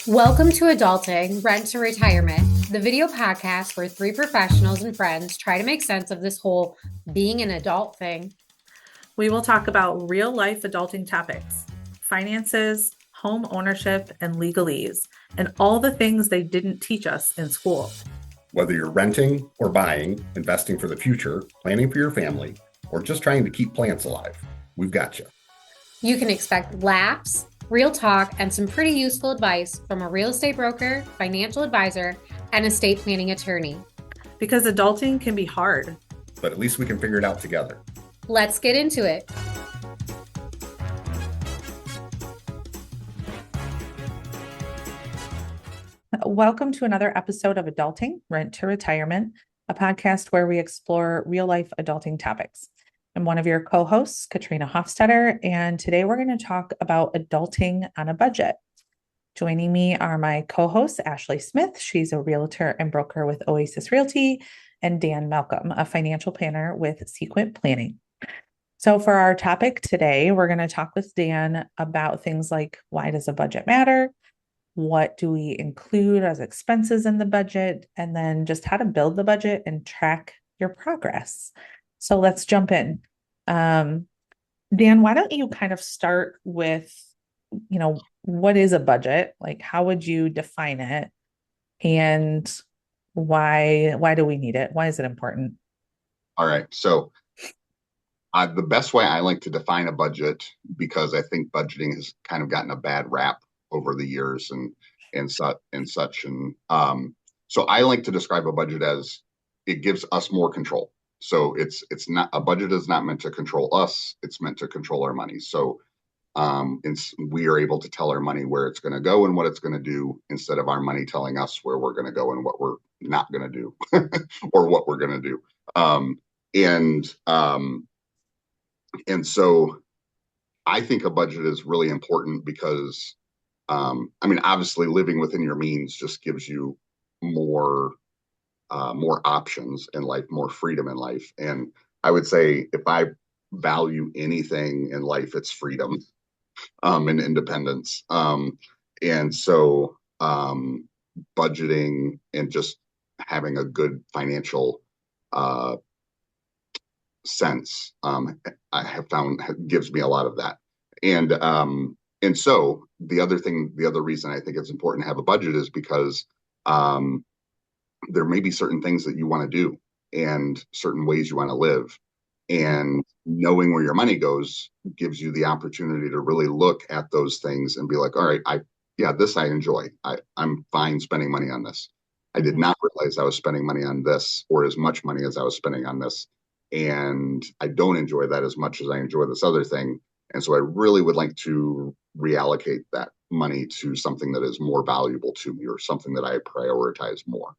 Welcome to Adulting, Rent to Retirement, the video podcast where three professionals and friends try to make sense of this whole being an adult thing. We will talk about real life adulting topics, finances, home ownership, and legalese, and all the things they didn't teach us in school. Whether you're renting or buying, investing for the future, planning for your family, or just trying to keep plants alive, we've got you. You can expect laughs, real talk, and some pretty useful advice from a real estate broker, financial advisor, and estate planning attorney. Because adulting can be hard, but at least we can figure it out together. Let's get into it. Welcome to another episode of Adulting, Rent to Retirement, a podcast where we explore real life adulting topics. I'm one of your co-hosts, Katrina Hofstetter, and today we're going to talk about adulting on a budget. Joining me are my co-hosts, Ashley Smith. She's a realtor and broker with Oasis Realty, and Dan Malcolm, a financial planner with Sequent Planning. So for our topic today, we're going to talk with Dan about things like, why does a budget matter? What do we include as expenses in the budget? And then just how to build the budget and track your progress. So let's jump in. Dan, why don't you kind of start with, what is a budget? Like, how would you define it? And why do we need it? Why is it important? All right. So the best way I like to define a budget, because I think budgeting has kind of gotten a bad rap over the years and such. So I like to describe a budget as it gives us more control. So it's not, a budget is not meant to control us. It's meant to control our money. So we are able to tell our money where it's going to go and what it's going to do, instead of our money telling us where we're going to go and what we're not going to do or what we're going to do. And so I think a budget is really important because, obviously living within your means just gives you more options in life, more freedom in life. And I would say if I value anything in life, it's freedom, and independence. And so budgeting and just having a good financial sense, I have found gives me a lot of that. And so the other reason I think it's important to have a budget is because there may be certain things that you want to do and certain ways you want to live. And knowing where your money goes gives you the opportunity to really look at those things and be like, all right, this I enjoy. I'm fine spending money on this. I did not realize I was spending money on this, or as much money as I was spending on this. And I don't enjoy that as much as I enjoy this other thing. And so I really would like to reallocate that money to something that is more valuable to me, or something that I prioritize more.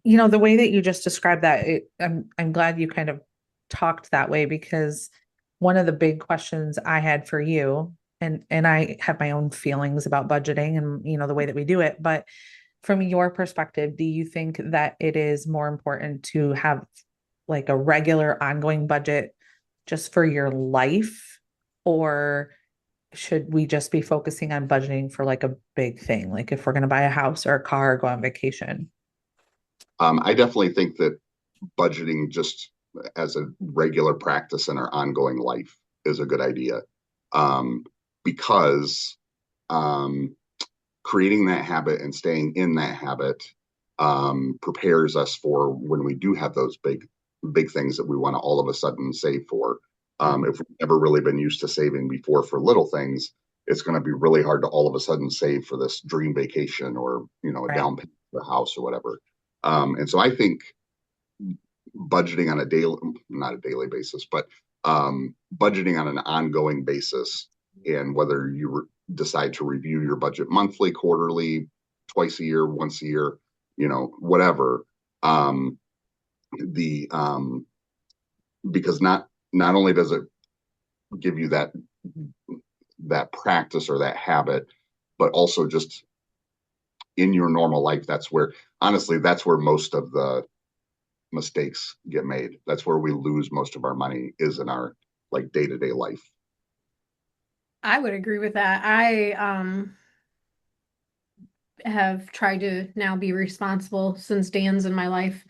The way that you just described that, I'm glad you kind of talked that way, because one of the big questions I had for you, and I have my own feelings about budgeting and, the way that we do it, but from your perspective, do you think that it is more important to have like a regular ongoing budget just for your life, or should we just be focusing on budgeting for like a big thing, like if we're going to buy a house or a car or go on vacation? I definitely think that budgeting just as a regular practice in our ongoing life is a good idea, because creating that habit and staying in that habit prepares us for when we do have those big things that we want to all of a sudden save for. If we've never really been used to saving before for little things, it's going to be really hard to all of a sudden save for this dream vacation, or a down payment for a house or whatever. And so I think budgeting on not a daily basis, but budgeting on an ongoing basis, and whether you decide to review your budget monthly, quarterly, twice a year, once a year, whatever, because not only does it give you that practice or that habit, but also just in your normal life, that's where most of the mistakes get made. That's where we lose most of our money, is in our like day-to-day life. I would agree with that. I have tried to now be responsible since Dan's in my life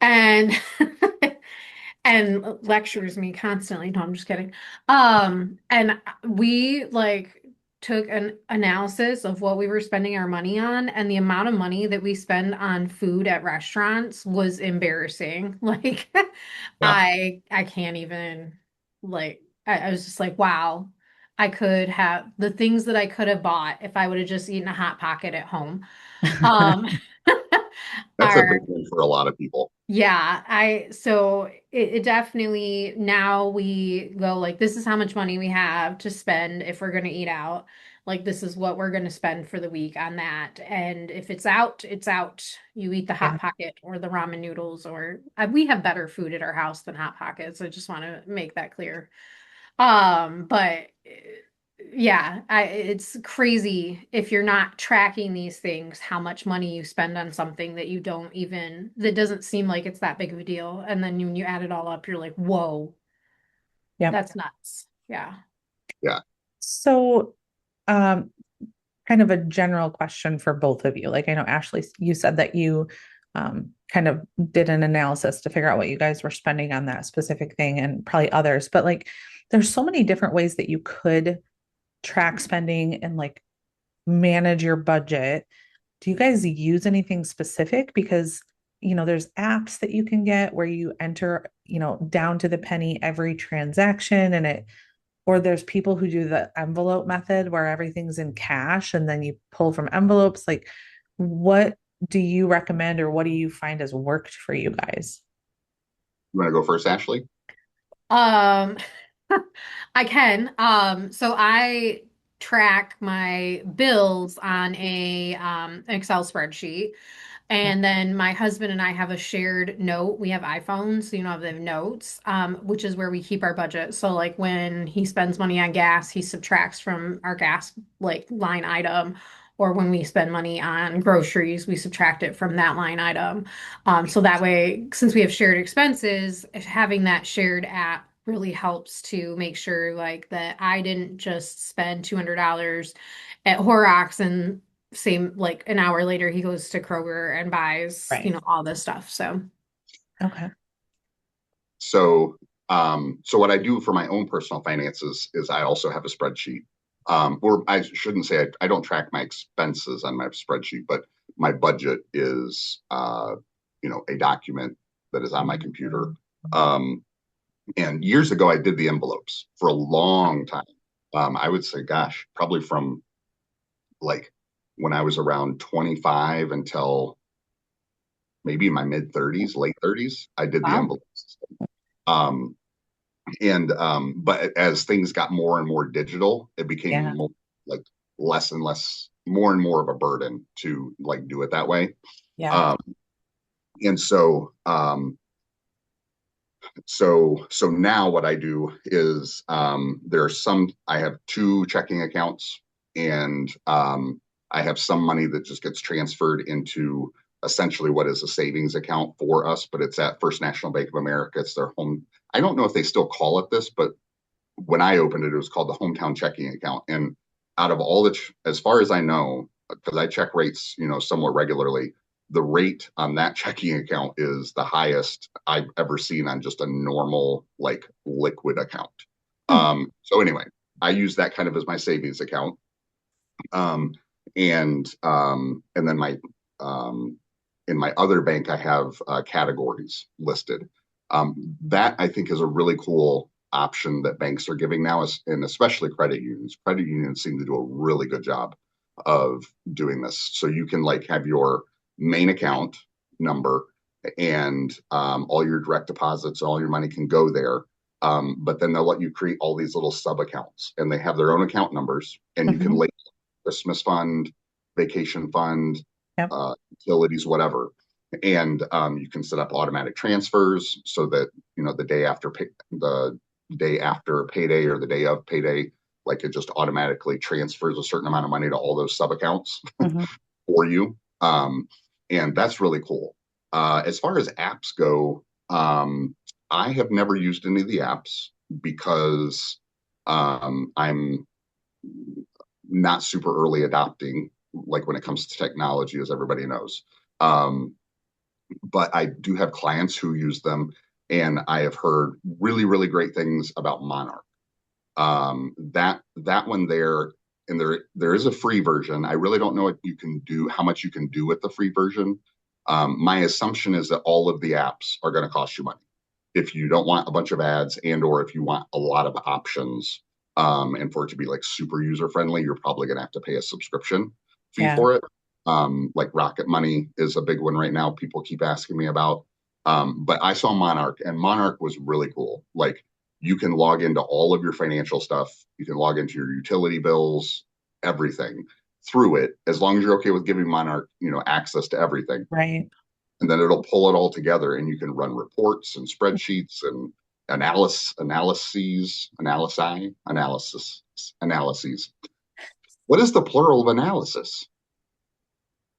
and and lectures me constantly. No, I'm just kidding. And we like took an analysis of what we were spending our money on, and the amount of money that we spend on food at restaurants was embarrassing. Like Yeah. I can't even like I was just like, wow, I could have the things that I could have bought if I would have just eaten a hot pocket at home. Um That's a are big one for a lot of people. yeah, so it definitely now we go like this is how much money we have to spend if we're gonna eat out. Like this is what we're gonna spend for the week on that. And if it's out, it's out. You eat the Yeah. Hot Pocket or the ramen noodles or we have better food at our house than Hot Pockets. I just want to make that clear. But yeah, it's crazy if you're not tracking these things, how much money you spend on something that you don't even, that doesn't seem like it's that big of a deal. And then when you add it all up, you're like, whoa, Yep. that's nuts. Yeah. Yeah. So, um, kind of a general question for both of you. Like I know Ashley, you said that you kind of did an analysis to figure out what you guys were spending on that specific thing and probably others, but like there's so many different ways that you could track spending and like manage your budget. Do you guys use anything specific? Because, there's apps that you can get where you enter, down to the penny every transaction or there's people who do the envelope method where everything's in cash and then you pull from envelopes. Like, what do you recommend or what do you find has worked for you guys? You want to go first, Ashley? Um, I can. So I track my bills on a Excel spreadsheet. Yeah. And then my husband and I have a shared note. We have iPhones, so the notes, which is where we keep our budget. So like when he spends money on gas, he subtracts from our gas like line item. Or when we spend money on groceries, we subtract it from that line item. So that way, since we have shared expenses, having that shared app really helps to make sure like that I didn't just spend $200 at Horrocks and same like an hour later he goes to Kroger and buys, Right. all this stuff. So Okay. So, so what I do for my own personal finances is I also have a spreadsheet. Or I shouldn't say I don't track my expenses on my spreadsheet, but my budget is, a document that is on my computer. And years ago, I did the envelopes for a long time. I would say, gosh, probably from like when I was around 25 until maybe my mid 30s, late 30s, I did the wow. envelopes. Um, and but as things got more and more digital, it became Yeah. more like less and less, more and more of a burden to like do it that way. Yeah. Um, and so now what I do is there are some I have two checking accounts and I have some money that just gets transferred into essentially what is a savings account for us, but it's at First National Bank of America. It's their home. I don't know if they still call it this, but when I opened it, it was called the hometown checking account. And out of all as far as I know, because I check rates, somewhat regularly, the rate on that checking account is the highest I've ever seen on just a normal, like liquid account. Hmm. So anyway, I use that kind of as my savings account. Um, and then in my other bank, I have categories listed. That I think is a really cool option that banks are giving now, and especially credit unions. Credit unions seem to do a really good job of doing this. So you can like have your main account number and all your direct deposits, all your money can go there. But then they'll let you create all these little sub accounts, and they have their own account numbers, and you can Mhm. label Christmas fund, vacation fund, Yep. utilities, whatever. And you can set up automatic transfers so that the day after payday or the day of payday, like it just automatically transfers a certain amount of money to all those sub accounts Mhm. for you. And that's really cool. As far as apps go, I have never used any of the apps because I'm not super early adopting, like when it comes to technology, as everybody knows. Um, but I do have clients who use them, and I have heard really, really great things about Monarch. That one there, and there is a free version. I really don't know what you can do, how much you can do with the free version. My assumption is that all of the apps are going to cost you money. If you don't want a bunch of ads, and or if you want a lot of options, and for it to be like super user friendly, you're probably going to have to pay a subscription fee Yeah. for it. Like Rocket Money is a big one right now. People keep asking me about. But I saw Monarch, and Monarch was really cool. Like, you can log into all of your financial stuff. You can log into your utility bills, everything through it, as long as you're okay with giving Monarch, access to everything. Right. And then it'll pull it all together, and you can run reports and spreadsheets and analyses. What is the plural of analysis?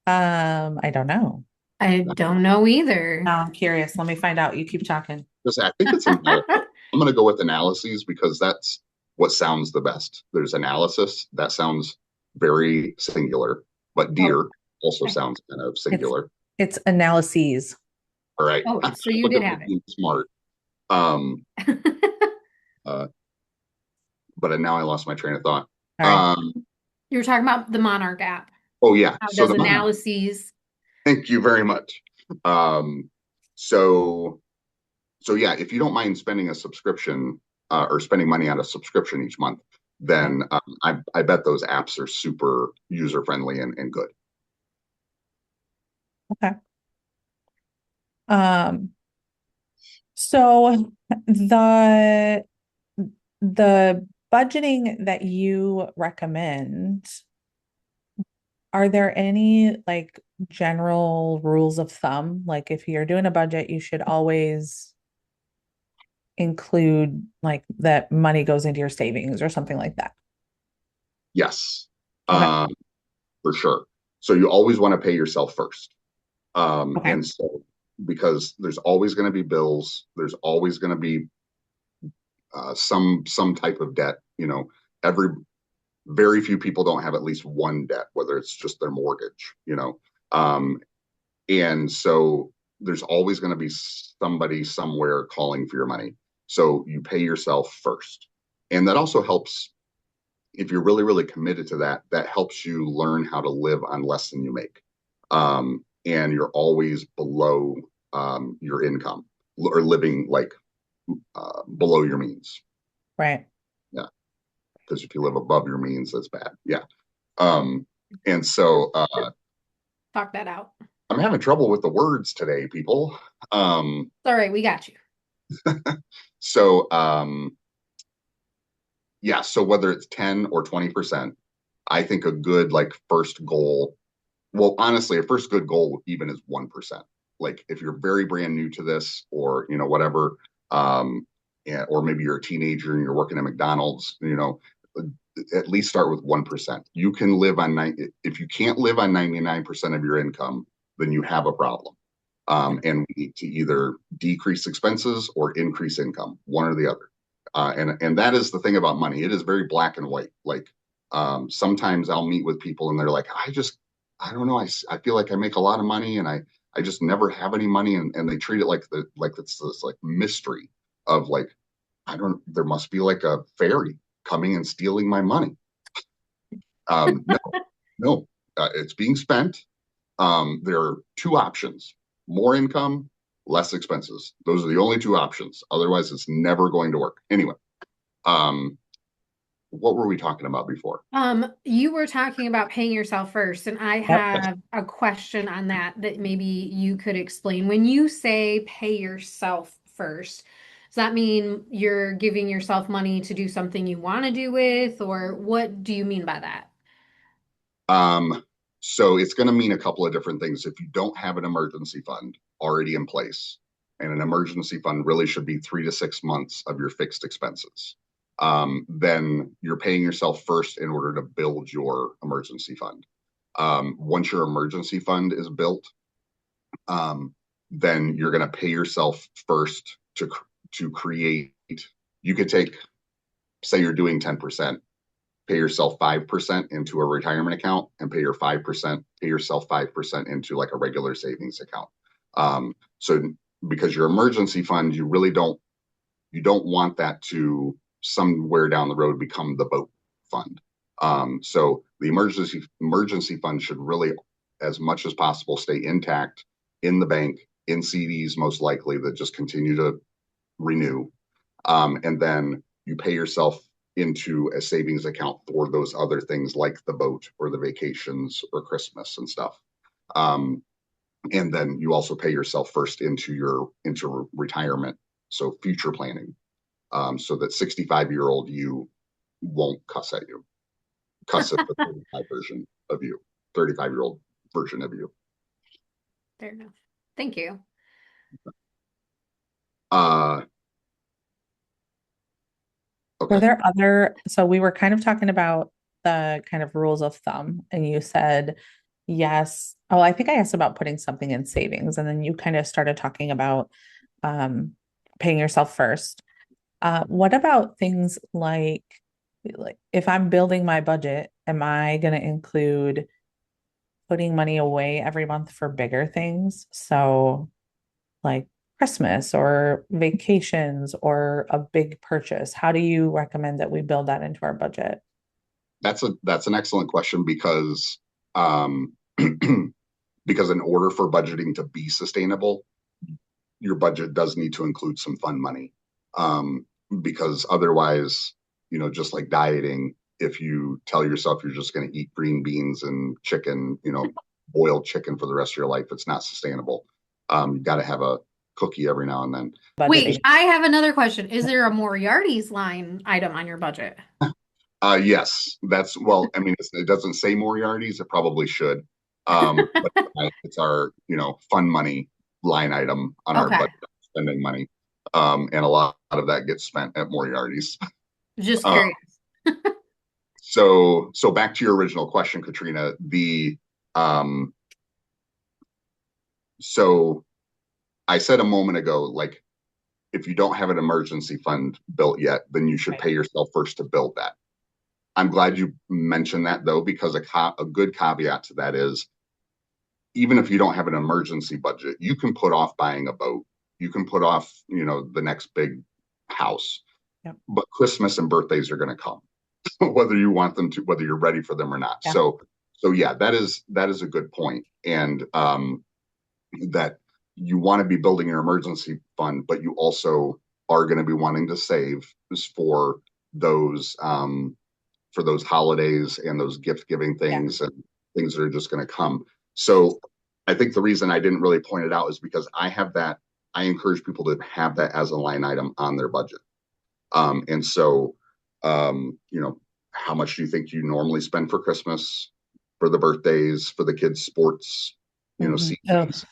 I don't know. I don't know either. Now I'm curious. Let me find out. You keep talking. Because I think it's analysis. I'm going to go with analyses because that's what sounds the best. There's analysis. That sounds very singular, but deer also okay. sounds kind of singular. It's analyses. All right. Oh, so you Look did at have me being smart. Uh, but now I lost my train of thought. All right. You were talking about the Monarch app. Oh yeah. How it So does the analyses. Thank you very much. So yeah, if you don't mind spending a subscription or spending money on a subscription each month, then I bet those apps are super user friendly and good. Okay. So the budgeting that you recommend, are there any like general rules of thumb? Like if you're doing a budget, you should always include like that money goes into your savings or something like that. Yes, Okay. for sure. So you always want to pay yourself first. Okay. And so, because there's always going to be bills, there's always going to be some type of debt. Every very few people don't have at least one debt, whether it's just their mortgage. And so there's always going to be somebody somewhere calling for your money. So you pay yourself first, and that also helps. If you're really, really committed to that, that helps you learn how to live on less than you make. And you're always below your income or living like below your means. Right. Yeah. Because if you live above your means, that's bad. Yeah. And so Talk that out. I'm having trouble with the words today, people. All right, we got you. So yeah, so whether it's 10 or 20%, I think a good like first goal, well, honestly, a first good goal even is 1%. Like if you're very brand new to this or, whatever, or maybe you're a teenager and you're working at McDonald's, at least start with 1%. You can live on if you can't live on 99% of your income, then you have a problem. And we need to either decrease expenses or increase income, one or the other. And that is the thing about money. It is very black and white. Like sometimes I'll meet with people and they're like, I don't know. I feel like I make a lot of money and I just never have any money. And they treat it like it's this like mystery of like, there must be like a fairy coming and stealing my money. No, it's being spent. There are two options: more income, less expenses. Those are the only two options. Otherwise, it's never going to work. Anyway, what were we talking about before? You were talking about paying yourself first, and I Yep. have a question on that maybe you could explain. When you say pay yourself first, does that mean you're giving yourself money to do something you want to do with, or what do you mean by that? So it's going to mean a couple of different things. If you don't have an emergency fund already in place, and an emergency fund really should be 3 to 6 months of your fixed expenses, then you're paying yourself first in order to build your emergency fund. Once your emergency fund is built, then you're going to pay yourself first to create. You could take, say you're doing 10%, pay yourself 5% into a retirement account and pay yourself 5% into like a regular savings account. So because your emergency fund, you don't want that to somewhere down the road become the boat fund. So the emergency fund should really, as much as possible, stay intact in the bank, in CDs, most likely, that just continue to renew. And then you pay yourself into a savings account for those other things like the boat or the vacations or Christmas and stuff. And then you also pay yourself first into retirement, so future planning, so that 65-year-old you won't cuss at you, cuss at the 35-year-old version of you. Fair enough. Thank you. Okay. Were there other, so we were kind of talking about the kind of rules of thumb, and you said yes. Oh, I think I asked about putting something in savings, and then you kind of started talking about paying yourself first. What about things like if I'm building my budget, am I going to include putting money away every month for bigger things? So like Christmas or vacations or a big purchase. How do you recommend that we build that into our budget? That's an excellent question because because in order for budgeting to be sustainable, your budget does need to include some fun money. Because otherwise, just like dieting, if you tell yourself you're just going to eat green beans and chicken, boiled chicken for the rest of your life, it's not sustainable. You got to have a cookie every now and then. Wait, I have another question. Is there a Moriarty's line item on your budget? Yes, well, I mean, it doesn't say Moriarty's, it probably should. But it's our, fun money line item on our budget, spending money. And a lot of that gets spent at Moriarty's. Just curious. So back to your original question, Katrina, so I said a moment ago, like, if you don't have an emergency fund built yet, then you should pay yourself first to build that. I'm glad you mentioned that, though, because a good caveat to that is, even if you don't have an emergency budget, you can put off buying a boat. You can put off, the next big house. Yep. But Christmas and birthdays are going to come, whether you want them to, whether you're ready for them or not. Yeah. So yeah, that is a good point. And that you want to be building your emergency fund, but you also are going to be wanting to save for those holidays and those gift giving things and things that are just going to come. So I think the reason I didn't really point it out is because I encourage people to have that as a line item on their budget. And so, how much do you think you normally spend for Christmas, for the birthdays, for the kids' sports, seasons?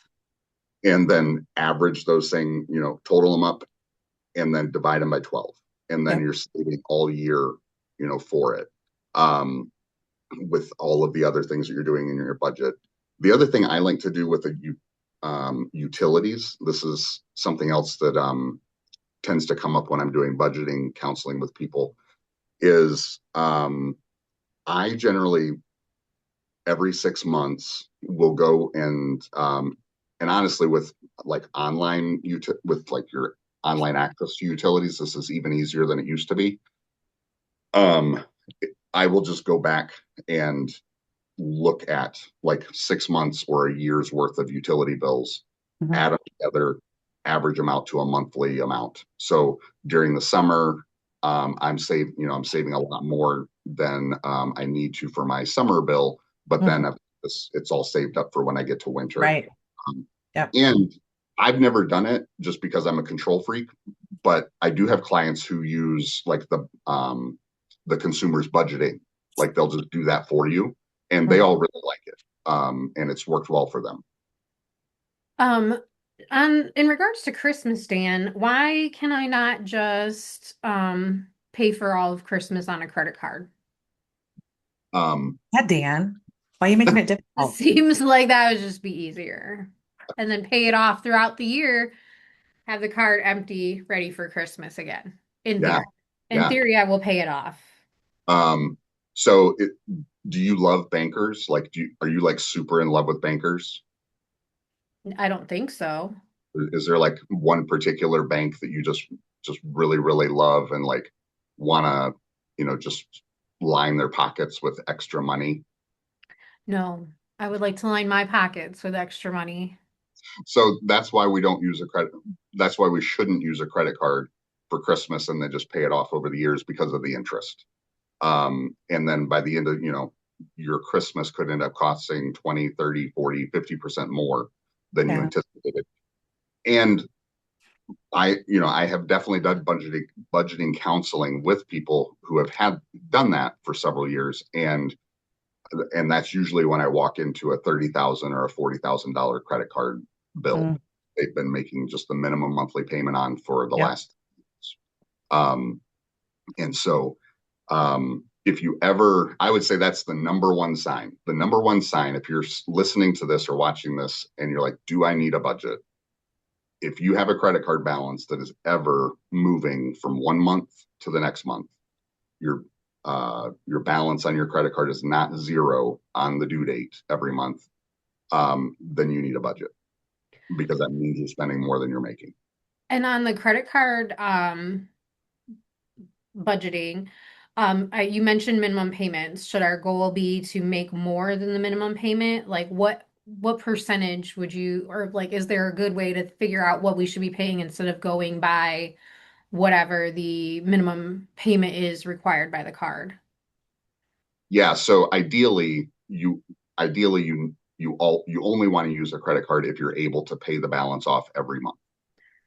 And then average those things, total them up and then divide them by 12. And then you're saving all year, for it, with all of the other things that you're doing in your budget. The other thing I like to do with the utilities, this is something else that tends to come up when I'm doing budgeting counseling with people, is I generally every 6 months will go and honestly with like with like your online access to utilities, this is even easier than it used to be. I will just go back and look at like 6 months or a year's worth of utility bills, add them together, average them out to a monthly amount. So during the summer, I'm saving a lot more than I need to for my summer bill, but then it's all saved up for when I get to winter. Right. And I've never done it just because I'm a control freak, but I do have clients who use like the consumer's budgeting, like they'll just do that for you, and they all really like it, and it's worked well for them. In regards to Christmas, Dan, why can I not just pay for all of Christmas on a credit card? Yeah, Dan, why are you making it It difficult? seems like that would just be easier. And then pay it off throughout the year, have the card empty, ready for Christmas again. In theory, I will pay it off. So do you love bankers? Like, are you like super in love with bankers? I don't think so. Is there like one particular bank that you just really, really love and like wanna, just line their pockets with extra money? No, I would like to line my pockets with extra money. So that's why we don't use a credit. That's why we shouldn't use a credit card for Christmas and then just pay it off over the years because of the interest. And then by the end of, your Christmas could end up costing 20, 30, 40, 50% more than you Yeah. anticipated. And I have definitely done budgeting counseling with people who have done that for several years. And that's usually when I walk into a 30,000 or a $40,000 credit card bill. Mm, They've been making just the minimum monthly payment on for the yep. last years. And so if you ever, I would say that's the number one sign. The number one sign, if you're listening to this or watching this and you're like, do I need a budget? If you have a credit card balance that is ever moving from one month to the next month, your balance on your credit card is not zero on the due date every month, then you need a budget because that means you're spending more than you're making. And on the credit card budgeting, you mentioned minimum payments. Should our goal be to make more than the minimum payment? Like what percentage would you, or like is there a good way to figure out what we should be paying instead of going by whatever the minimum payment is required by the card? Yeah, so you only want to use a credit card if you're able to pay the balance off every month.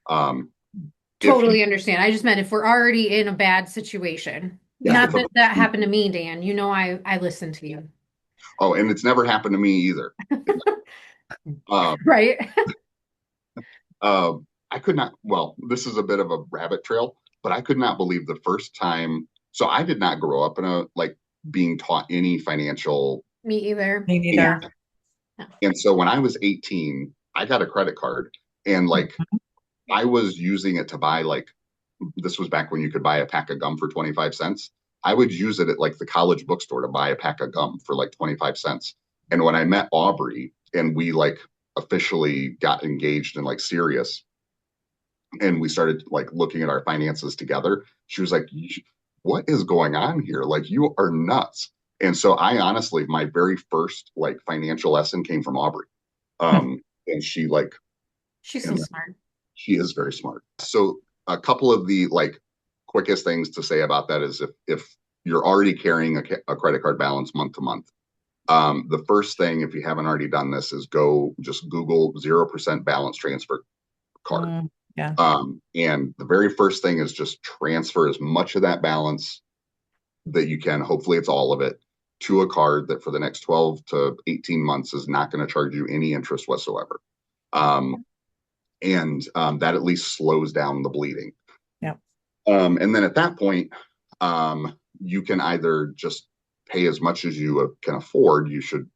Um, if you Totally understand. I just meant if we're already in a bad situation. yeah, Not that that happened to me, Dan. You know I listen to you. oh, and it's never happened to me either. Um, Right? uh, I could not. Well, this is a bit of a rabbit trail, but I could not believe the first time. So I did not grow up in a like being taught any financial. Me either. Me Yeah. neither. And so when I was 18, I got a credit card and like Mhm. I was using it to buy like this was back when you could buy a pack of gum for 25 cents. I would use it at like the college bookstore to buy a pack of gum for like 25 cents. And when I met Aubrey and we like officially got engaged and like serious and we started like looking at our finances together, she was like, what is going on here? Like you are nuts. And so I honestly, my very first like financial lesson came from Aubrey. And she like, She's so and smart. she is very smart. So a couple of the like quickest things to say about that is if you're already carrying a credit card balance month to month, the first thing, if you haven't already done this, is go just Google 0% balance transfer card. Yeah. And the very first thing is just transfer as much of that balance that you can. Hopefully, it's all of it to a card that for the next 12 to 18 months is not going to charge you any interest whatsoever. And that at least slows down the bleeding. Yeah. And then at that point, you can either just pay as much as you can afford. You should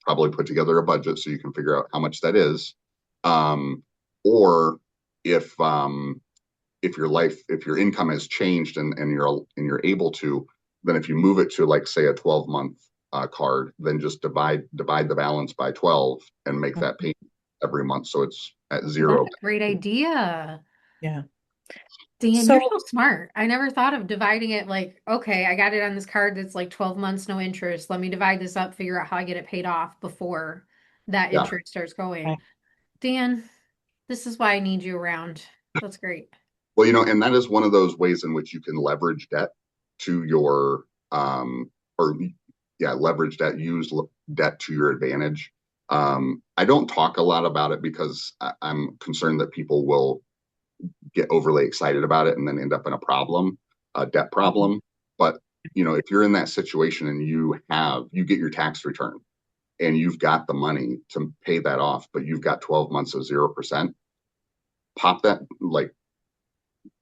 probably put together a budget so you can figure out how much that is. Or if if your income has changed and you're able to, then if you move it to like say a 12-month card, then just divide the balance by 12 and make that payment every month so it's at zero. That's a great idea. Yeah. Dan, So you're so smart. I never thought of dividing it like, okay, I got it on this card that's like 12 months, no interest. Let me divide this up, figure out how I get it paid off before that Yeah. interest starts going. Right. Dan, this is why I need you around. That's great. Well, and that is one of those ways in which you can leverage debt to your or yeah, leverage debt, use debt to your advantage. I don't talk a lot about it because I'm concerned that people will get overly excited about it and then end up in a debt problem. But if you're in that situation and you get your tax return and you've got the money to pay that off, but you've got 12 months of 0%, pop that like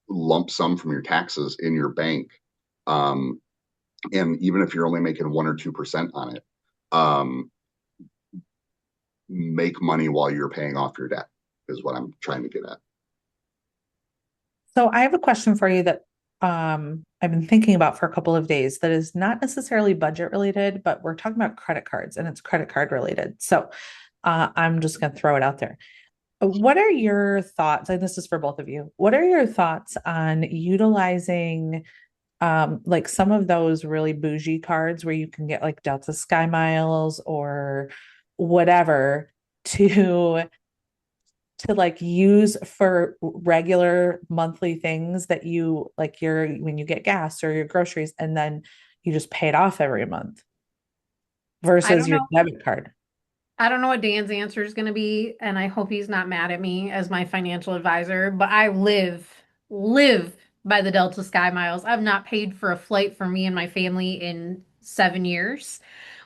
lump sum from your taxes in your bank. And even if you're only making 1 or 2% on it, make money while you're paying off your debt is what I'm trying to get at. So I have a question for you that I've been thinking about for a couple of days that is not necessarily budget related, but we're talking about credit cards and it's credit card related. So I'm just going to throw it out there. What are your thoughts? And this is for both of you. What are your thoughts on utilizing like some of those really bougie cards where you can get like Delta Sky Miles or whatever to like use for regular monthly things that you like your when you get gas or your groceries and then you just pay it off every month I versus don't your know. debit card. I don't know what Dan's answer is going to be, and I hope he's not mad at me as my financial advisor, but I live by the Delta Sky Miles. I've not paid for a flight for me and my family in 7 years.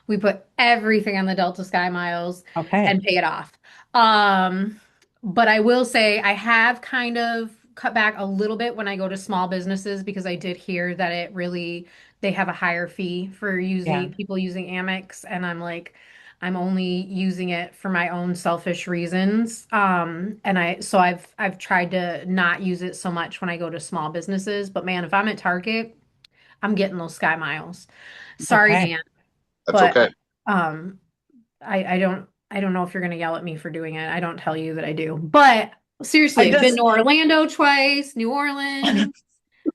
We put everything on the Delta Sky Miles Okay. and pay it off. Um, but I will say I have kind of cut back a little bit when I go to small businesses because I did hear that they have a higher fee for Yeah. using people using Amex, and I'm like, I'm only using it for my own selfish reasons. And I've tried to not use it so much when I go to small businesses. But man, if I'm at Target, I'm getting those Sky Miles. Sorry, Okay. Dan, That's but okay. um, I don't know if you're gonna yell at me for doing it. I don't tell you that I do. But I seriously, I've been just to Orlando twice, New Orleans,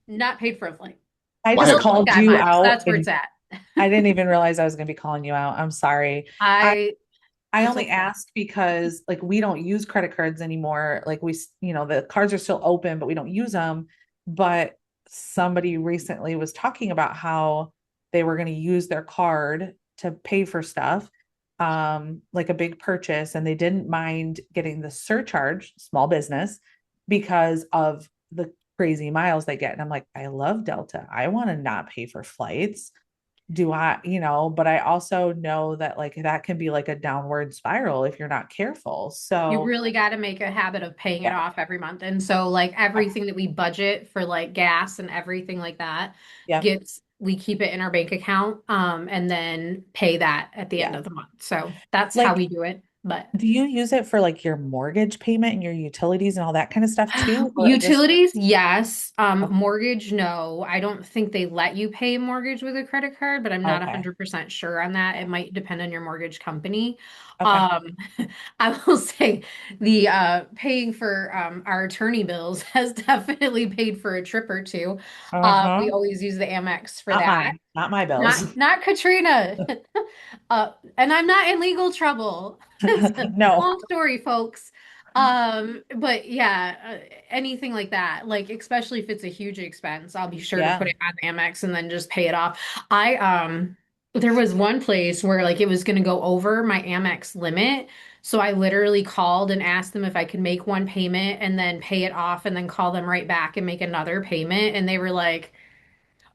not paid for a flight. I Well, just Delta called Sky you Miles, out that's where it's and at. I didn't even realize I was going to be calling you out. I'm sorry. I I I It's only okay. ask because like we don't use credit cards anymore. Like the cards are still open, but we don't use them. But somebody recently was talking about how they were going to use their card to pay for stuff, like a big purchase, and they didn't mind getting the surcharge, small business, because of the crazy miles they get. And I'm like, I love Delta. I want to not pay for flights do I, but I also know that like that can be like a downward spiral if you're not careful. You So, really got to make a habit of paying it yeah. off every month. And so like Okay. everything that we budget for like gas and everything like that Yep. we keep it in our bank account and then pay that at the end Yeah. of the month. So that's how Like, we do it. But do you use it for like your mortgage payment and your utilities and all that kind of stuff too? Or just, utilities, yes. okay. Mortgage, no. I don't think they let you pay mortgage with a credit card, but I'm not Okay. 100% sure on that. It might depend on your mortgage company. Okay. Um, I will say the paying for our attorney bills has definitely paid for a trip or two. Uh-huh. We always use the Amex for Not that. mine, not my bills. Not Katrina. And I'm not in legal trouble. It's a No. long story, folks. But yeah, anything like that, like especially if it's a huge expense, I'll be sure to Yeah. put it on Amex and then just pay it off. I there was one place where like it was going to go over my Amex limit, so I literally called and asked them if I could make one payment and then pay it off and then call them right back and make another payment, and they were like,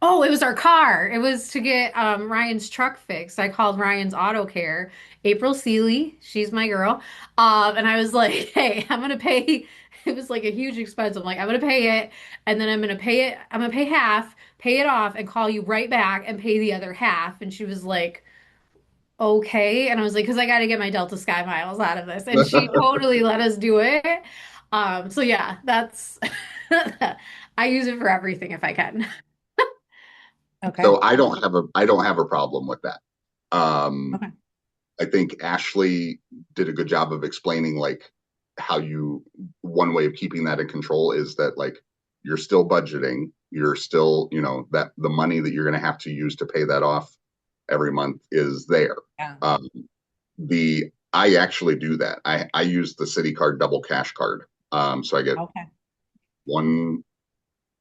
oh, it was our car. It was to get Ryan's truck fixed. I called Ryan's Auto Care. April Seeley, she's my girl. And I was like, hey, I'm gonna pay. It was like a huge expense. I'm like, I'm gonna pay it, and then I'm gonna pay it. I'm gonna pay half, pay it off, and call you right back and pay the other half. And she was like, okay. And I was like, because I got to get my Delta Sky miles out of this. And she totally let us do it. So yeah, that's I use it for everything if I can. Okay. So I don't have a problem with that. Um, Okay. I think Ashley did a good job of explaining like how one way of keeping that in control is that like you're still budgeting, you're still, that the money that you're going to have to use to pay that off every month is there. Yeah. The I actually do that. I use the City Card double cash card. So Okay. one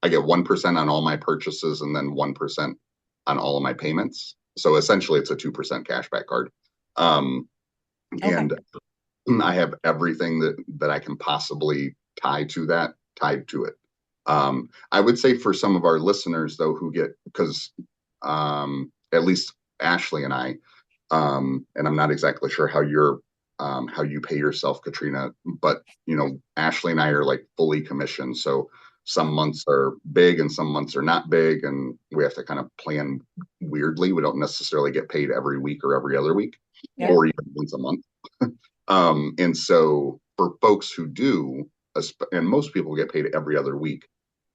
I get 1% on all my purchases and then 1% on all of my payments. So essentially it's a 2% cashback card. Um, Okay. and I have everything that I can possibly tied to it. I would say for some of our listeners though who get because at least Ashley and I, and I'm not exactly sure how you pay yourself, Katrina, but Ashley and I are like fully commissioned. So some months are big and some months are not big, and we have to kind of plan weirdly. We don't necessarily get paid every week or every other week, Yeah. Yeah. or even once a month. And so for folks who do, and most people get paid every other week,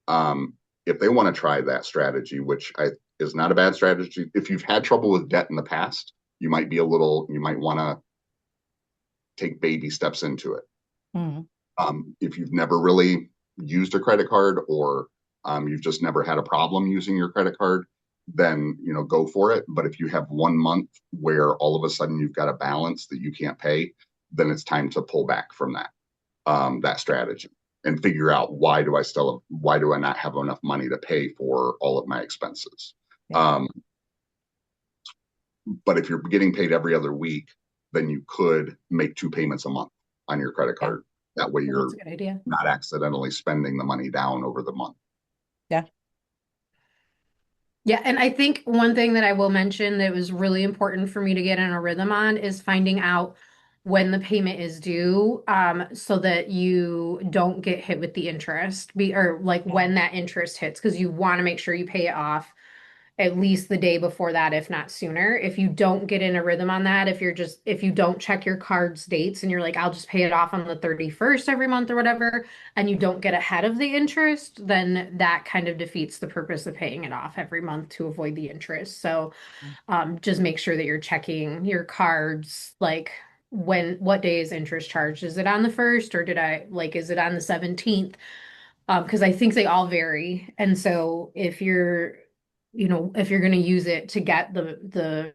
um, if they want to try that strategy, which is not a bad strategy, if you've had trouble with debt in the past, you might want to take baby steps into it. Mhm. If you've never really used a credit card, or you've just never had a problem using your credit card, then go for it. But if you have 1 month where all of a sudden you've got a balance that you can't pay, then it's time to pull back from that strategy and figure out why do I not have enough money to pay for all of my expenses. Yeah. But if you're getting paid every other week, then you could make 2 payments a month on your credit card. That way you're That's a good idea. not accidentally spending the money down over the month. Yeah. Yeah, and I think one thing that I will mention that was really important for me to get in a rhythm on is finding out when the payment is due, so that you don't get hit with the interest, or like when that interest hits, because you want to make sure you pay it off at least the day before that, if not sooner. If you don't get in a rhythm on that, if you don't check your card's dates and you're like, I'll just pay it off on the 31st every month or whatever, and you don't get ahead of the interest, then that kind of defeats the purpose of paying it off every month to avoid the interest. So just make sure that you're checking your cards, like what day is interest charged? Is it on the 1st, or is it on the 17th? Because I think they all vary. And so if you're going to use it to get the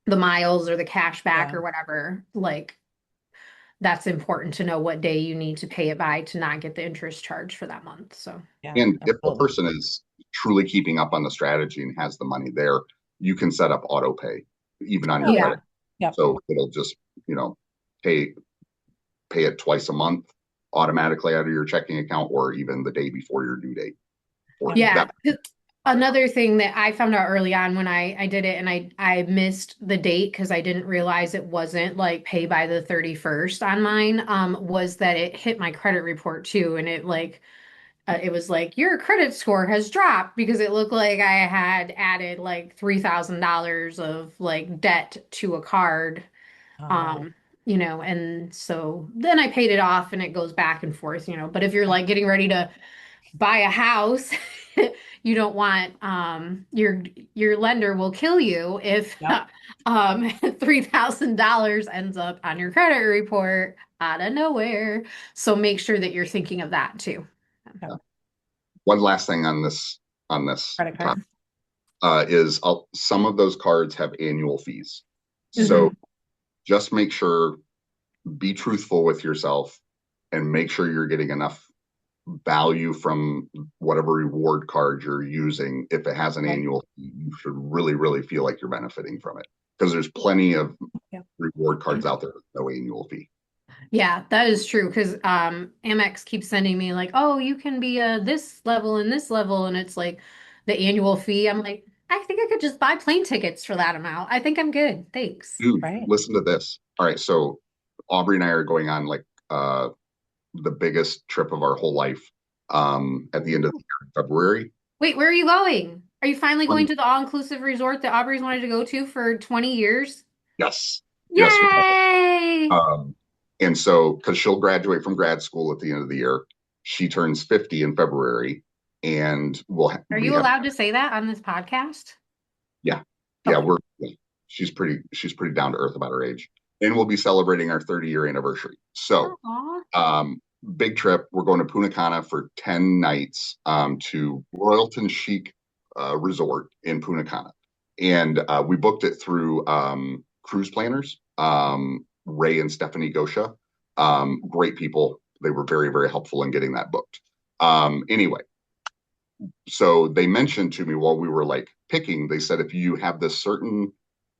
miles or the cash back Yeah. or whatever, like that's important to know what day you need to pay it by to not get the interest charge for that month. So Yeah. And if the Absolutely. person is truly keeping up on the strategy and has the money there, you can set up auto pay even on your yeah. credit. Yep. So it'll just, pay it twice a month automatically out of your checking account, or even the day before your due date. Or Yeah. that, Another thing that I found out early on when I did it, and I missed the date because I didn't realize it wasn't like pay by the 31st on mine, was that it hit my credit report too. And it was like, your credit score has dropped, because it looked like I had added like $3,000 of like debt to a card. Oh, Um, and so then I paid it off, and it goes back and forth, but if you're like getting ready to buy a house, you don't want, your lender will kill you if yep. $3,000 ends up on your credit report out of nowhere. So make sure that you're thinking of that too. one last thing on this Credit card. topic, is some of those cards have annual fees. Mm-hmm. So just make sure, be truthful with yourself, and make sure you're getting enough value from whatever reward card you're using. If it has an Right. annual fee, you should really, really feel like you're benefiting from it, because there's plenty of Yeah. reward cards out there with no annual fee. Yeah, that is true, because Amex keeps sending me like, oh, you can be this level and this level, and it's like the annual fee. I'm like, I think I could just buy plane tickets for that amount. I think I'm good. Thanks. Dude, Right. listen to this. All right, so Aubrey and I are going on like the biggest trip of our whole life at the end of the year in February. Wait, where are you going? Are you finally going Um, to the all-inclusive resort that Aubrey's wanted to go to for 20 years? yes, yes. Yay! And so, because she'll graduate from grad school at the end of the year, she turns 50 in February, and Are we you have, allowed to say that on this podcast? yeah, Okay. she's pretty down to earth about her age, and we'll be celebrating our 30-year anniversary. So, Aw. big trip. We're going to Punta Cana for 10 nights, to Royalton Chic Resort in Punta Cana, and we booked it through Cruise Planners. Ray and Stephanie Gosha, great people. They were very, very helpful in getting that booked. Anyway, so they mentioned to me while we were like picking, they said, if you have this certain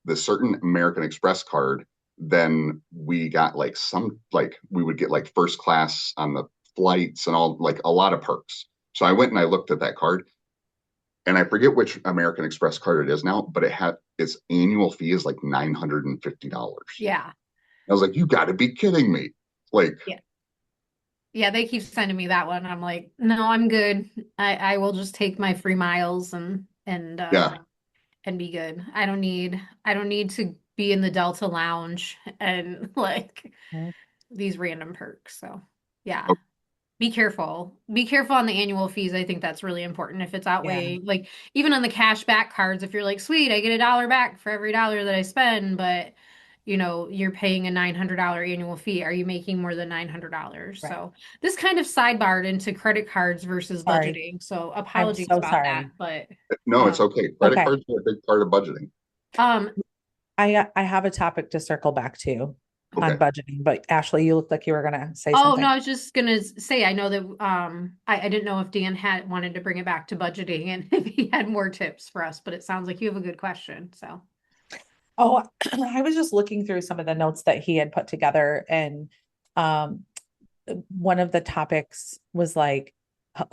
American Express card, then we got we would get like first class on the flights and all, like a lot of perks. So I went and I looked at that card, and I forget which American Express card it is now, but its annual fee is like $950. Yeah. I was like, you got to be kidding me. Like, Yeah. Yeah, they keep sending me that one. I'm like, no, I'm good. I will just take my free miles yeah, and be good. I don't need to be in the Delta Lounge and like Mhm. these random perks. So yeah. Be careful. Be careful on the annual fees. I think that's really important. If it's Yeah, outweigh, like even on the cash back cards, if you're like, sweet, I get $1 back for every dollar that I spend, but you're paying a $900 annual fee. Are you making more than $900? right. So this kind of sidebarred into credit cards versus Sorry. budgeting. So I'm apologies so about that. sorry. But No, it's um, okay. Credit Okay. cards are a big part of budgeting. um, I have a topic to circle back to on Okay. budgeting, but Ashley, you looked like you were gonna say oh no, something. I was just gonna say I know that I didn't know if Dan had wanted to bring it back to budgeting and if he had more tips for us, but it sounds like you have a good question. So Oh, I was just looking through some of the notes that he had put together, and um, one of the topics was like, h-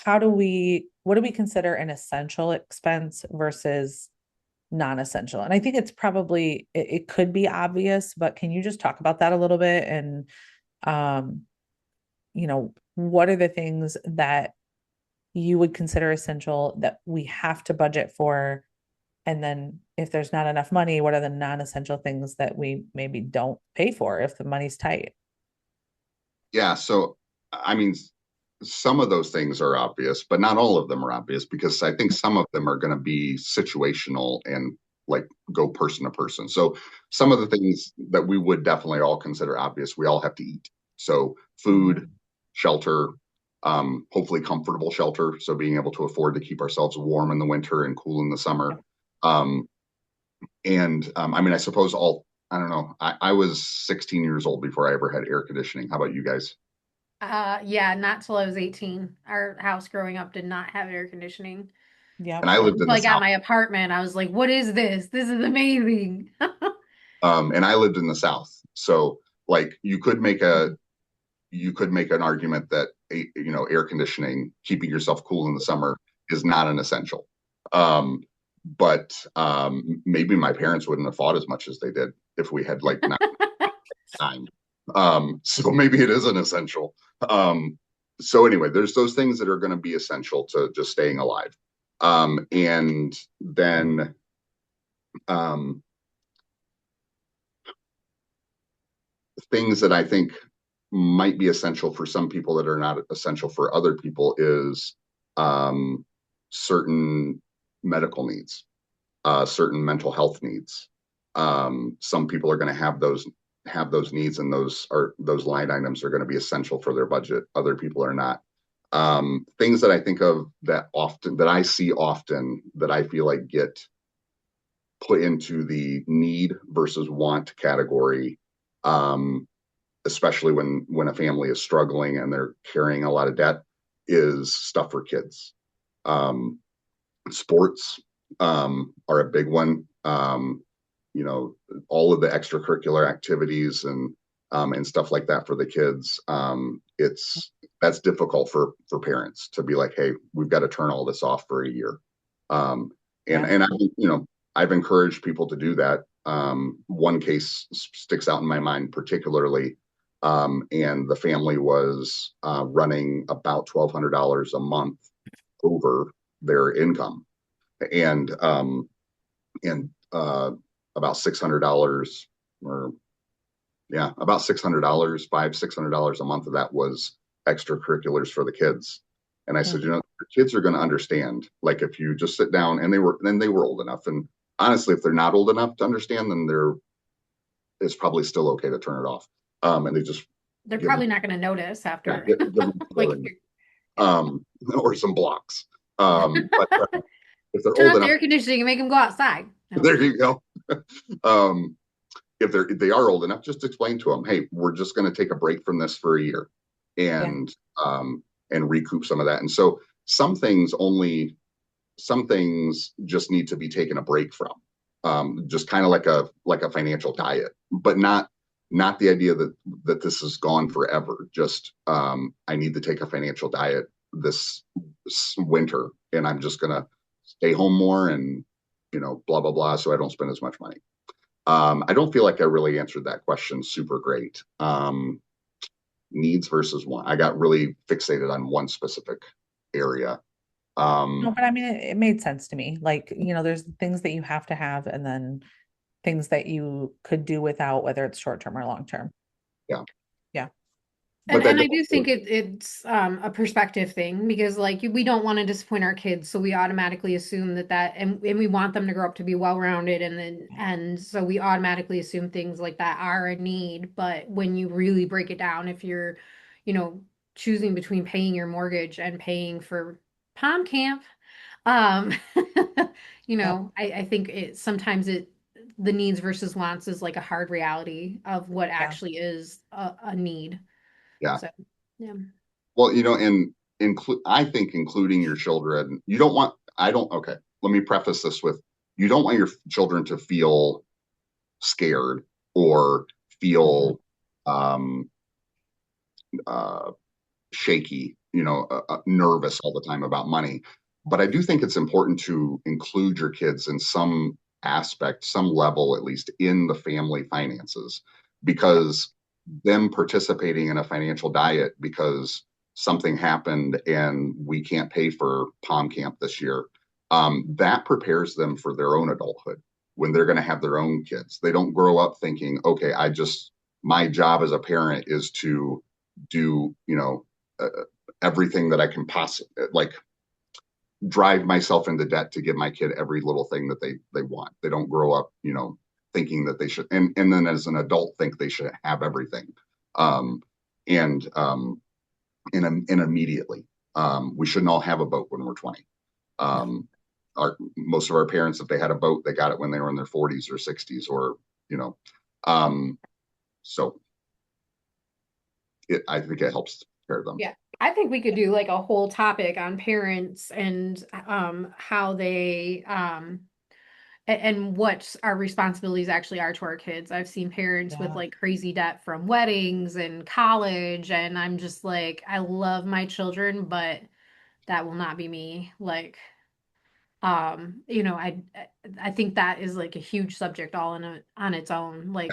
what do we consider an essential expense versus non-essential? And I think it's probably, it could be obvious, but can you just talk about that a little bit? And, um, what are the things that you would consider essential that we have to budget for? And then if there's not enough money, what are the non-essential things that we maybe don't pay for if the money's tight? Yeah. So, I mean, some of those things are obvious, but not all of them are obvious because I think some of them are going to be situational and like go person to person. So, some of the things that we would definitely all consider obvious, we all have to eat. So, food, shelter, hopefully comfortable shelter. So, being able to afford to keep ourselves warm in the winter and cool in the summer. Um, I mean, I suppose I don't know. I was 16 years old before I ever had air conditioning. How about you guys? yeah, not till I was 18. Our house growing up did not have air conditioning. Yep. And I lived in Until the I got South. my apartment, I was like, what is this? This is amazing. And I lived in the South. So like you could make an argument that air conditioning, keeping yourself cool in the summer is not an essential. But maybe my parents wouldn't have fought as much as they did if we had like not time. So maybe it is an essential. So anyway, there's those things that are going to be essential to just staying alive. And then um, things that I think might be essential for some people that are not essential for other people is um, certain medical needs, certain mental health needs. Some people are going to have those needs, and those line items are going to be essential for their budget. Other people are not. Things that I think of that I see often that I feel like get put into the need versus want category, um, especially when a family is struggling and they're carrying a lot of debt, is stuff for kids. Um, Sports are a big one. All of the extracurricular activities and stuff like that for the kids. That's difficult for parents to be like, hey, we've got to turn all this off for a year. Um, and Yeah. and I, I've encouraged people to do that. One case sticks out in my mind particularly, and the family was running about $1,200 a month over their income, and and about $600 or yeah, about $600, $600 a month of that was extracurriculars for the kids. And I said, Mm. the kids are going to understand. Like if you just sit down, and they were old enough. And honestly, if they're not old enough to understand, then it's probably still okay to turn it off. And they just They're give them, probably not going to notice yeah, after. give them Like, um, or some blocks. But if they're turn old off the enough, air conditioning and make them go outside. No. there you go. um, if they are old enough, just explain to them, hey, we're just going to take a break from this for a year, Yeah. and um, and recoup some of that. And so some things just need to be taken a break from, just kind of like a financial diet, but not the idea that this is gone forever. Just I need to take a financial diet this winter, and I'm just gonna stay home more and blah blah blah, so I don't spend as much money. I don't feel like I really answered that question super great. Needs versus want. I got really fixated on one specific area. No, Um, but I mean, it made sense to me. Like, there's things that you have to have and then things that you could do without, whether it's short term or long term. yeah. Yeah. but And that I do think it's a perspective thing because like we don't want to disappoint our kids, so we automatically assume that and we want them to grow up to be well-rounded and so we automatically assume things like that are a need. But when you really break it down, if you're, you know, choosing between paying your mortgage and paying for Palm Camp, um, Yep. I think sometimes the needs versus wants is like a hard reality of what Yeah. actually is a need. yeah. So, yeah. Well, and I think including your children, you don't want, I don't, okay, let me preface this with, you don't want your children to feel scared or Mhm. feel um, uh, shaky, nervous all the time about money. But I do think it's important to include your kids in some aspect, some level at least, in the family finances, because them participating in a financial diet because something happened and we can't pay for Palm Camp this year, that prepares them for their own adulthood when they're going to have their own kids. They don't grow up thinking, okay, my job as a parent is to do, uh, everything that I can possibly like drive myself into debt to give my kid every little thing that they want. They don't grow up, thinking that they should, and then as an adult think they should have everything, um, and and immediately. We shouldn't all have a boat when we're 20. Most of our parents, if they had a boat, they got it when they were in their 40s or 60s, or you know, um, so I think it helps prepare them. Yeah. I think we could do like a whole topic on parents and how they and what our responsibilities actually are to our kids. I've seen parents with Yeah. like crazy debt from weddings and college, and I'm just like, I love my children, but that will not be me. Like, I think that is like a huge subject all on its own. Yeah, Like,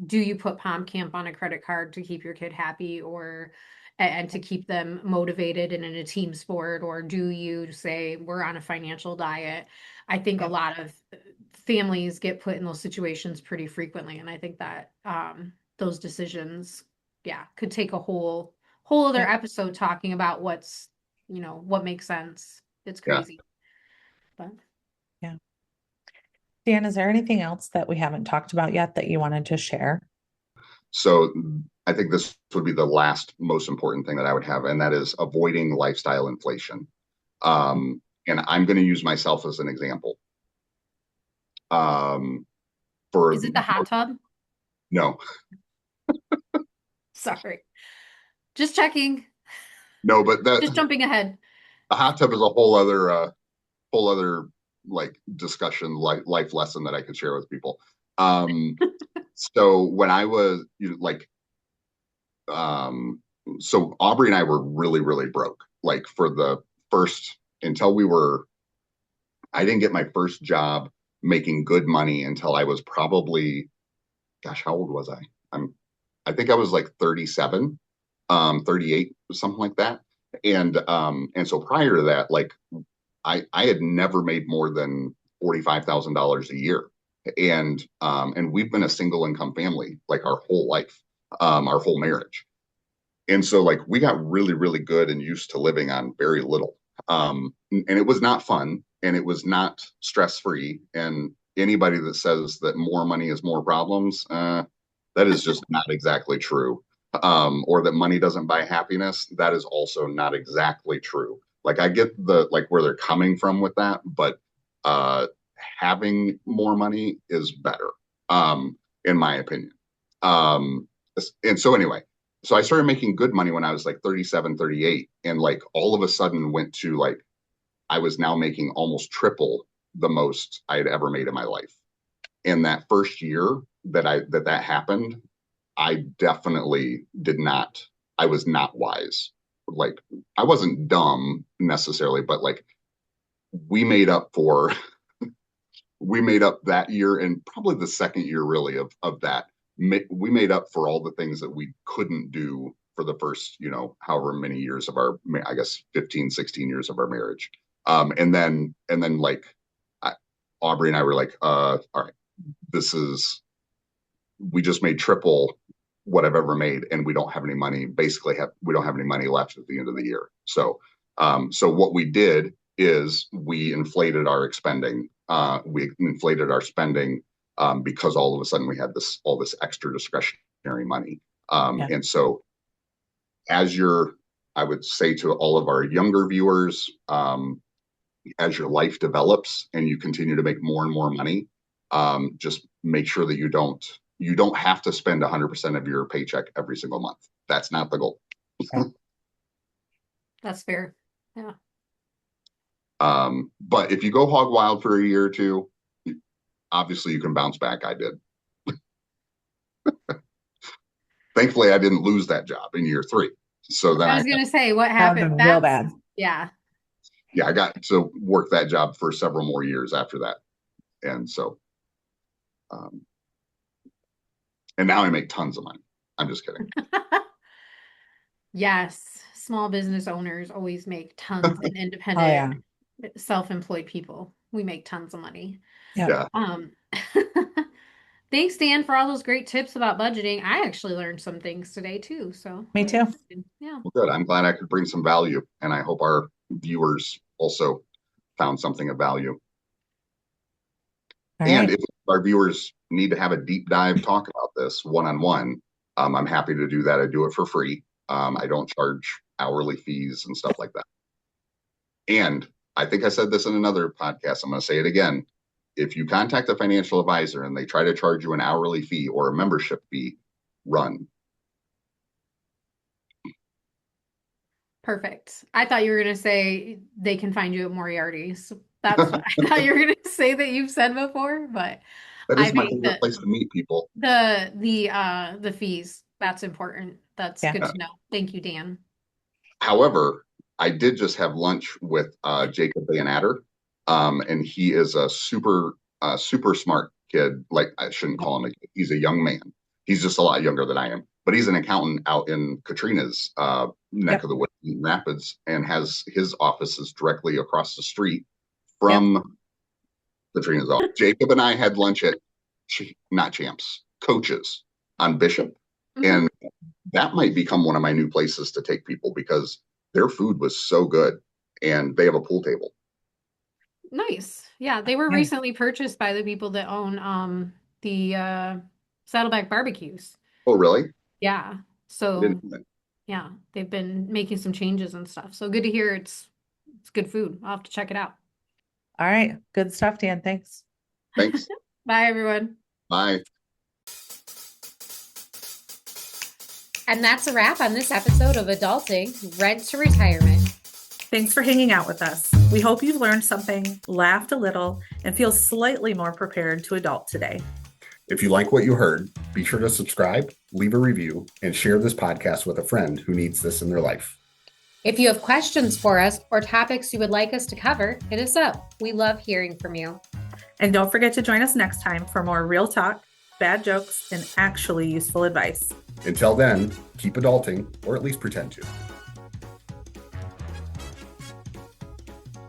do you put Palm Camp on a credit card to keep your kid happy or and to keep them motivated and in a team sport, or do you say we're on a financial diet? I think a Yep. lot of families get put in those situations pretty frequently, and I think that those decisions, yeah, could take a whole other Yep. episode talking about what makes sense. It's yeah. crazy. But Yeah. Dan, is there anything else that we haven't talked about yet that you wanted to share? So I think this would be the last most important thing that I would have, and that is avoiding lifestyle inflation. And I'm going to use myself as an example. Um, for is it the hot tub? no, Sorry. Just checking. no, but Just jumping ahead. a hot tub is a whole other like discussion, life lesson that I could share with people. Um, so when I was um, so Aubrey and I were really, really broke. Like for the first until we were I didn't get my first job making good money until I was probably, gosh, how old was I? I think I was like 37, 38, something like that. And so prior to that, like I had never made more than $45,000 a year. And we've been a single income family like our whole life, our whole marriage. And so like we got really, really good and used to living on very little. And it was not fun and it was not stress free. And anybody that says that more money is more problems, that is just not exactly true. Or that money doesn't buy happiness, that is also not exactly true. Like I get the like where they're coming from with that, but uh having more money is better, in my opinion. Um and so anyway, so I started making good money when I was like 37, 38, and like all of a sudden went to like I was now making almost triple the most I had ever made in my life. And that first year that happened, I definitely did not, I was not wise. Like I wasn't dumb necessarily, but like we made up for we made up that year and probably the second year really of that. We made up for all the things that we couldn't do for the first, however many years of our, I guess 15, 16 years of our marriage. And then like I, Aubrey and I were like, all right, this is, we just made triple what I've ever made, and we don't have any money. We don't have any money left at the end of the year. So, so what we did is we inflated our spending. Because all of a sudden we had all this extra discretionary money. And so, I would say to all of our younger viewers, as your life develops and you continue to make more and more money, just make sure that you don't have to spend 100% of your paycheck every single month. That's not the goal. That's fair. Yeah. But if you go hog wild for a year or two, obviously you can bounce back. I did. Thankfully, I didn't lose that job in year 3. So then I was going to say, what happened? Real bad. Yeah. Yeah, I got to work that job for several more years after that. And so, and now I make tons of money. I'm just kidding. Yes. Small business owners always make tons, and independent, self-employed people. We make tons of money. Yeah. Thanks, Dan, for all those great tips about budgeting. I actually learned some things today too. So Me too. Yeah. Well, good. I'm glad I could bring some value, and I hope our viewers also found something of value. And if our viewers need to have a deep dive talk about this one-on-one, I'm happy to do that. I do it for free. I don't charge hourly fees and stuff like that. And I think I said this in another podcast. I'm going to say it again. If you contact a financial advisor and they try to charge you an hourly fee or a membership fee, run. Perfect. I thought you were going to say they can find you at Moriarty's. That's what I thought you were going to say that you've said before, but that is my favorite place to meet people. The fees, that's important. That's good to know. Thank you, Dan. However, I did just have lunch with Jacob Van Adder. And he is a super smart kid. Like, I shouldn't call him a kid. He's a young man. He's just a lot younger than I am, but he's an accountant out in Katrina's neck of the woods, in Rapids, and has his offices directly across the street from Katrina's office. Jacob and I had lunch at Coaches on Bishop. Mm-hmm. And that might become one of my new places to take people because their food was so good, and they have a pool table. Nice. Yeah, they were recently purchased by the people that own the Saddleback barbecues. Oh, really? Yeah. So yeah, they've been making some changes and stuff. So good to hear it's good food. I'll have to check it out. All right. Good stuff, Dan. Thanks. Thanks. Bye, everyone. Bye. And that's a wrap on this episode of Adulting Rent to Retirement. Thanks for hanging out with us. We hope you've learned something, laughed a little, and feel slightly more prepared to adult today. If you like what you heard, be sure to subscribe, leave a review, and share this podcast with a friend who needs this in their life. If you have questions for us or topics you would like us to cover, hit us up. We love hearing from you. And don't forget to join us next time for more real talk, bad jokes, and actually useful advice. Until then, keep adulting, or at least pretend to.